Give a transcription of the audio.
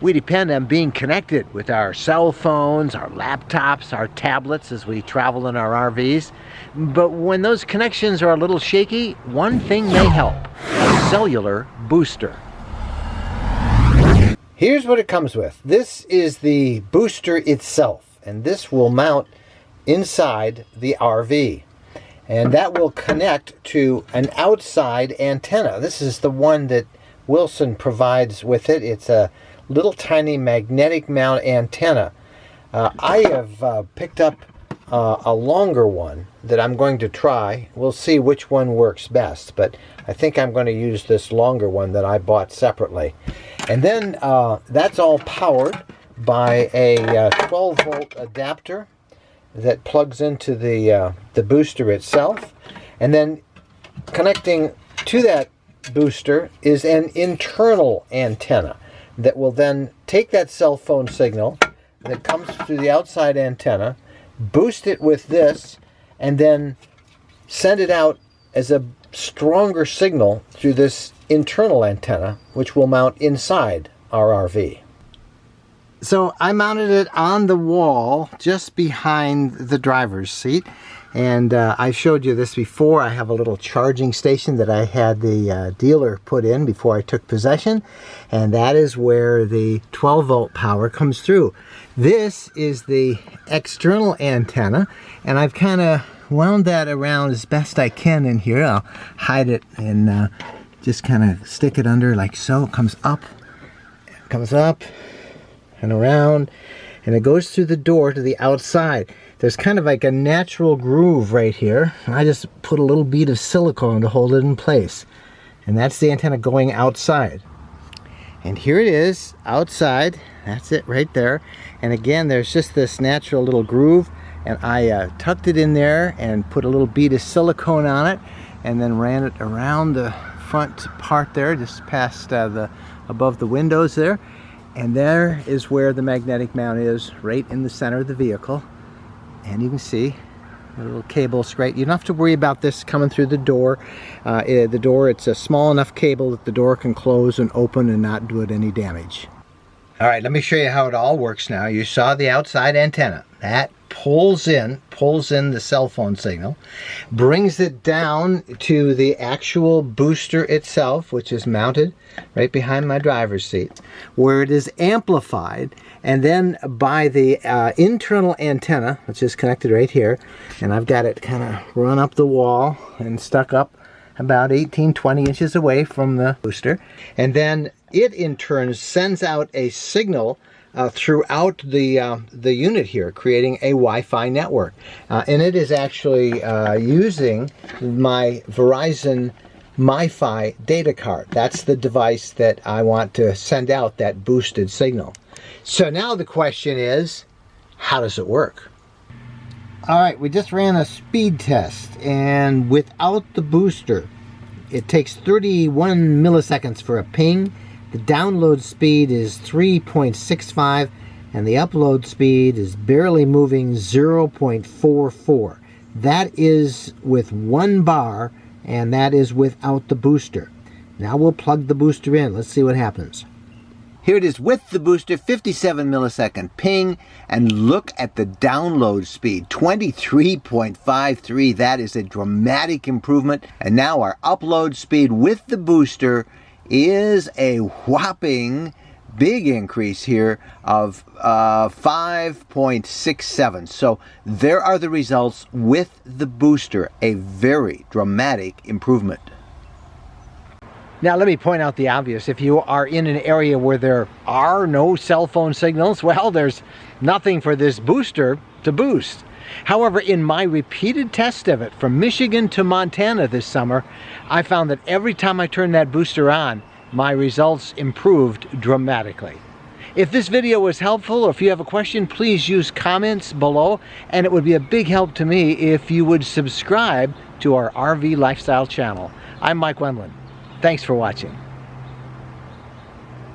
We depend on being connected with our cell phones, our laptops, our tablets as we travel in our RVs. But when those connections are a little shaky, one thing may help: a cellular booster. Here's what it comes with. This is the booster itself, and this will mount inside the RV. And that will connect to an outside antenna. This is the one that Wilson provides with it. It's a little tiny magnetic mount antenna. I have picked up a longer one that I'm going to try. We'll see which one works best, but I think I'm going to use this longer one that I bought separately. And then that's all powered by a 12-volt adapter that plugs into the booster itself. And then connecting to that booster is an internal antenna that will then take that cell phone signal that comes through the outside antenna, boost it with this, and then send it out as a stronger signal through this internal antenna, which will mount inside our RV. So I mounted it on the wall just behind the driver's seat, and I showed you this before. I have a little charging station that I had the dealer put in before I took possession, and that is where the 12-volt power comes through. This is the external antenna, and I've kind of wound that around as best I can in here. I'll hide it and just kind of stick it under like so. It comes up and around, and it goes through the door to the outside. There's kind of like a natural groove right here. I just put a little bead of silicone to hold it in place, and that's the antenna going outside. And here it is outside. That's it right there. And again, there's just this natural little groove, and I tucked it in there and put a little bead of silicone on it, and then ran it around the front part there, just past above the windows there. And there is where the magnetic mount is, right in the center of the vehicle. And you can see the little cable straight. You don't have to worry about this coming through the door. It's a small enough cable that the door can close and open and not do it any damage. All right, let me show you how it all works now. You saw the outside antenna. That pulls in the cell phone signal, brings it down to the actual booster itself, which is mounted right behind my driver's seat, where it is amplified, and then by the internal antenna, which is connected right here, and I've got it kind of run up the wall and stuck up about 18-20 inches away from the booster, and then it in turn sends out a signal throughout the unit here, creating a Wi-Fi network. And it is actually using my Verizon MiFi data card. That's the device that I want to send out that boosted signal. So now the question is, how does it work? All right, we just ran a speed test, and without the booster, it takes 31 milliseconds for a ping. The download speed is 3.65, and the upload speed is barely moving 0.44. That is with 1 bar, and that is without the booster. Now we'll plug the booster in. Let's see what happens. Here it is with the booster, 57 millisecond ping, and look at the download speed, 23.53. That is a dramatic improvement. And now our upload speed with the booster is a whopping big increase here of 5.67. So there are the results with the booster, a very dramatic improvement. Now let me point out the obvious. If you are in an area where there are no cell phone signals, well, there's nothing for this booster to boost. However, in my repeated test of it from Michigan to Montana this summer, I found that every time I turned that booster on, my results improved dramatically. If this video was helpful, or if you have a question, please use comments below, and it would be a big help to me if you would subscribe to our RV Lifestyle channel. I'm Mike Wendland. Thanks for watching.